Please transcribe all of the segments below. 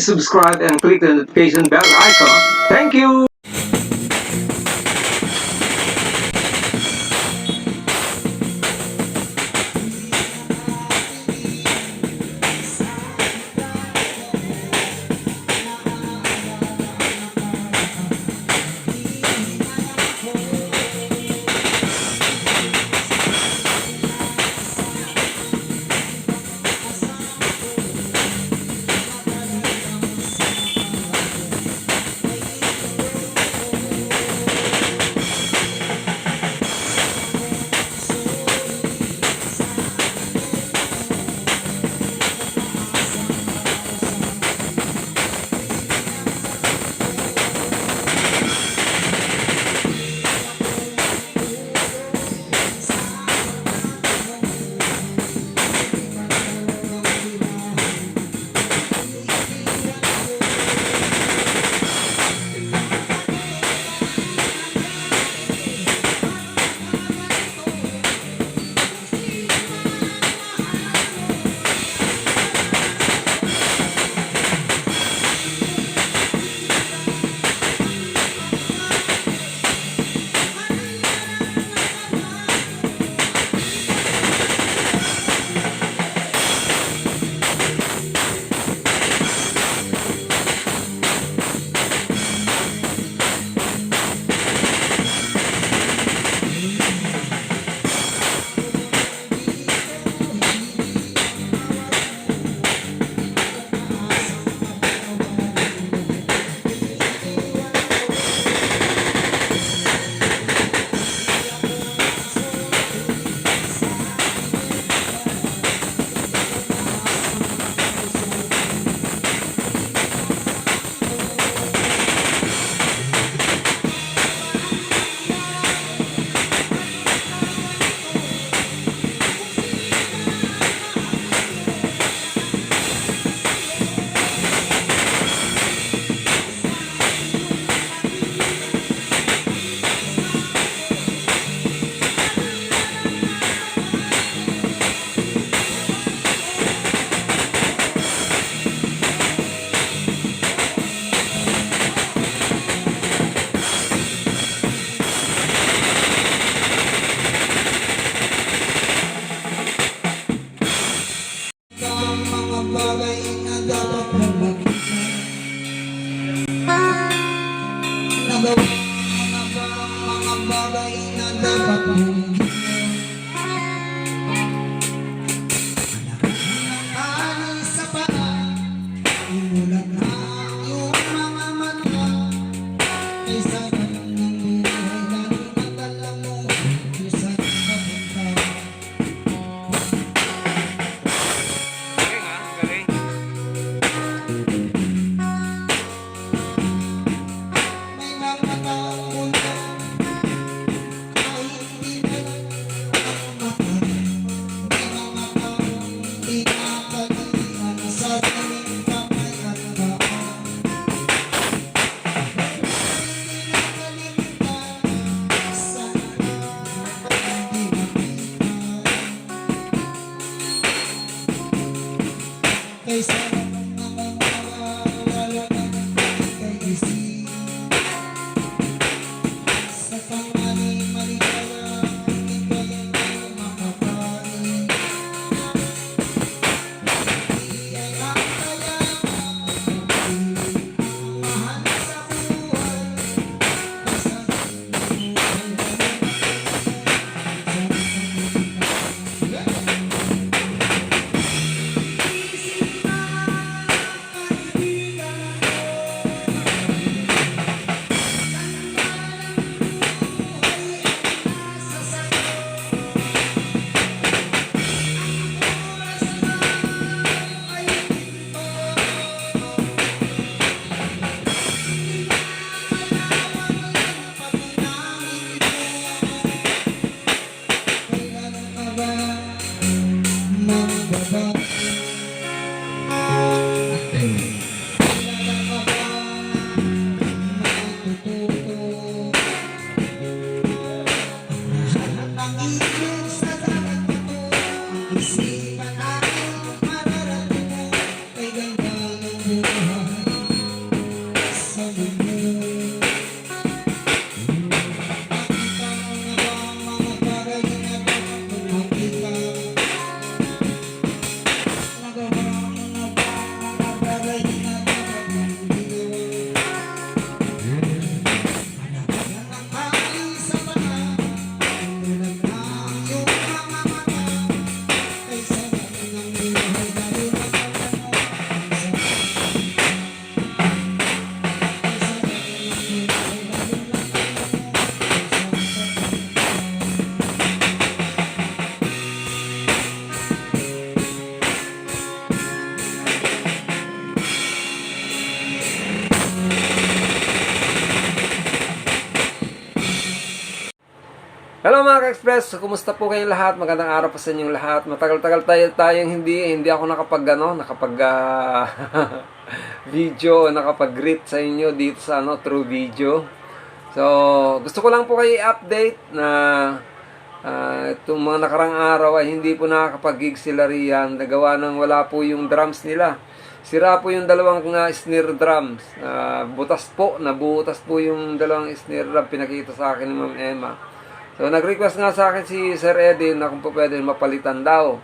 subscribe and click the notification bell icon. Thank you! Isipan natin mararating mo kay ganda ng buhay. Hello mga ka-express, kumusta po kayong lahat? Magandang araw po sa inyong lahat. Matagal-tagal tayong hindi ako nakapag video, nakapag-greet sa inyo dito sa through video. So, gusto ko lang po kayo i-update na itong mga nakarang araw ay hindi po nakakapag-gig sila riyan. Nagawa ng wala po yung drums nila. Sira po yung dalawang snare drums. Nabutas po yung dalawang snare drum pinakita sa akin ni Ma'am Emma. So, nag-request nga sa akin si Sir Eddie na kung po pwede mapalitan daw.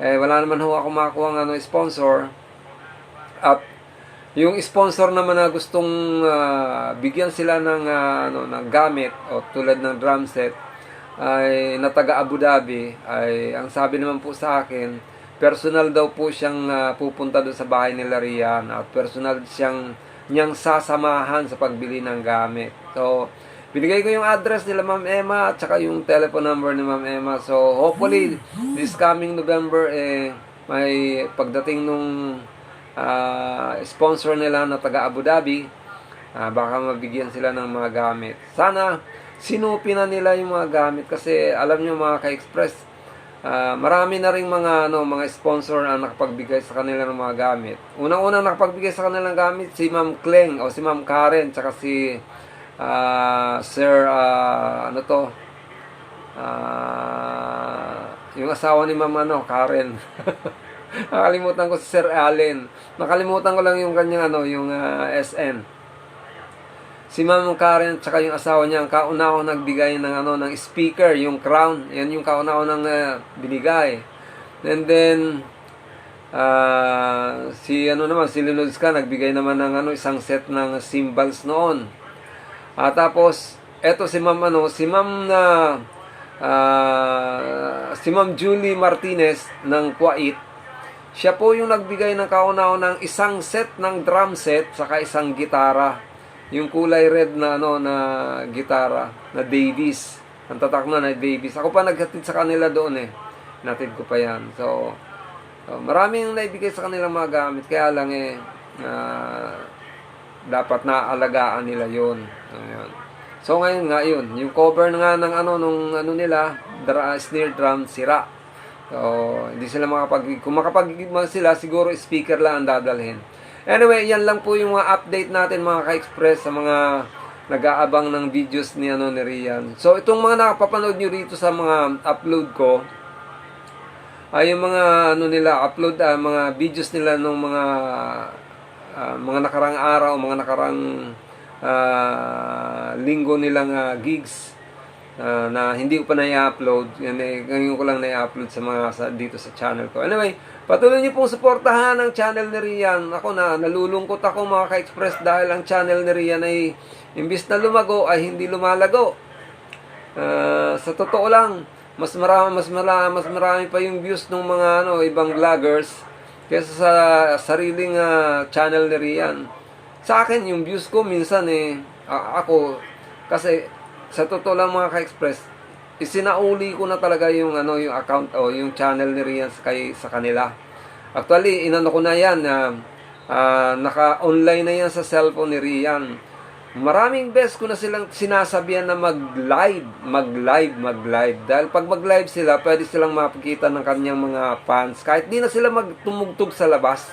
Wala naman ho ako makakuha ng sponsor. At yung sponsor naman na gustong bigyan sila ng gamit o tulad ng drum set ay na taga Abu Dhabi, ay ang sabi naman po sa akin, personal daw po siyang pupunta doon sa bahay nila riyan at personal niyang sasamahan sa pagbili ng gamit. So, binigay ko yung address nila Ma'am Emma at saka yung telephone number ni Ma'am Emma. So, hopefully, this coming November, may pagdating nung sponsor nila na taga Abu Dhabi, baka mabigyan sila ng mga gamit. Sana, sinupi na nila yung mga gamit kasi alam nyo mga ka-express, marami na ring mga sponsor ang nakapagbigay sa kanila ng mga gamit. Unang-unang nakapagbigay sa kanilang gamit, si Ma'am Kleng o si Ma'am Karen, tsaka si Sir, yung asawa ni Ma'am Karen. Nakalimutan ko si Sir Allen. Nakalimutan ko lang yung kanyang yung SN. Si Ma'am Karen tsaka yung asawa niya ang kauna-unang nagbigay ng speaker, yung crown. Yan yung kauna-unang binigay. And then si Linodska nagbigay naman ng isang set ng cymbals noon. Tapos eto si Ma'am si Ma'am Julie Martinez ng Kuwait. Siya po yung nagbigay ng kauna-unang isang set ng drum set saka isang gitara. Yung kulay red na gitara na Davis. Ang tatak na Davis. Ako pa naghatid sa kanila doon Natid ko pa yan. So maraming naibigay sa kanilang mga gamit kaya lang dapat naaalagaan nila yun. Ayan. So ngayon nga yun, yung cover nga ng nila, snare drum, sira. So hindi sila kung makapag-gig sila, siguro speaker lang ang dadalhin. Anyway, yan lang po yung mga update natin mga ka-express sa mga nag-aabang ng videos ni Rian. So itong mga nakapapanood nyo rito sa mga upload ko, ay yung mga mga videos nila ng mga nakarang araw, mga nakarang linggo nilang gigs na hindi ko pa na-i-upload. Ngayon ko lang na-i-upload dito sa channel ko. Anyway, patuloy niyo pong suportahan ang channel ni Rian. Nalulungkot ako mga ka-express dahil ang channel ni Rian ay imbis na lumago ay hindi lumalago. Sa totoo lang, mas marami pa yung views ng mga ibang vloggers kaysa sa sariling channel ni Rian. Sa akin, yung views ko minsan ako, kasi sa totoo lang mga ka-express, isinauli ko na talaga yung account o yung channel ni Rian sa kanila. Actually, ko na yan, naka-online na yan sa cellphone ni Rian. Maraming beses ko na silang sinasabihan na mag-live. Dahil pag mag-live sila, pwede silang mapakita ng kanyang mga fans. Kahit di na sila magtumugtog sa labas,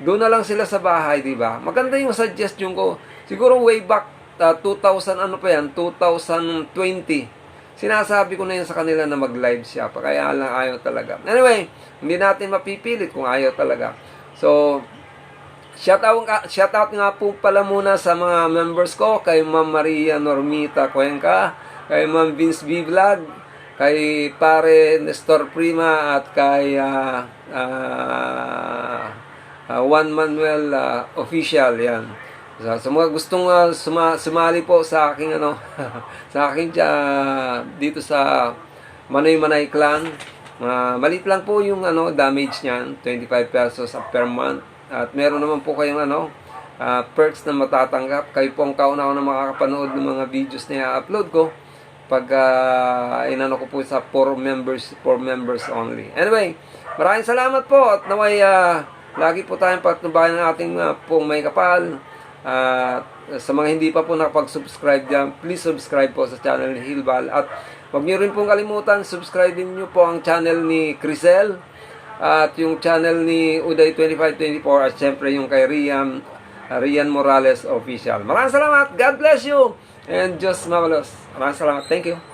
doon na lang sila sa bahay, di ba? Maganda yung suggestion ko. Siguro way back 2020. Sinasabi ko na yun sa kanila na mag-live siya. Kaya lang ayaw talaga. Anyway, hindi natin mapipilit kung ayaw talaga. So, shout out nga po pala muna sa mga members ko, kay Ma'am Maria Normita Cuenca, kay Ma'am Vince B. Vlog, kay Pare Nestor Prima, at kay Juan Manuel Official, yan. So mga gustong sumali po sa aking sa aking dito sa Manoy Manay Clan, maliit lang po yung damage niyan, 25 pesos per month. At meron naman po kayong perks na matatanggap. Kayo po ang kauna-una makakapanood ng mga videos na i-upload ko pag ko po sa 4 members only. Anyway, maraming salamat po at naway lagi po tayong patnubayan ng ating pong may kapal. Sa mga hindi pa po nakapag-subscribe dyan, please subscribe po sa channel ni Hilbal. At Huwag niyo rin pong kalimutan, subscribe niyo po ang channel ni Crisel at yung channel ni Uday 2524 at syempre yung kay Rian Morales Official. Maraming salamat. God bless you. And Diyos mawalos. Maraming salamat. Thank you.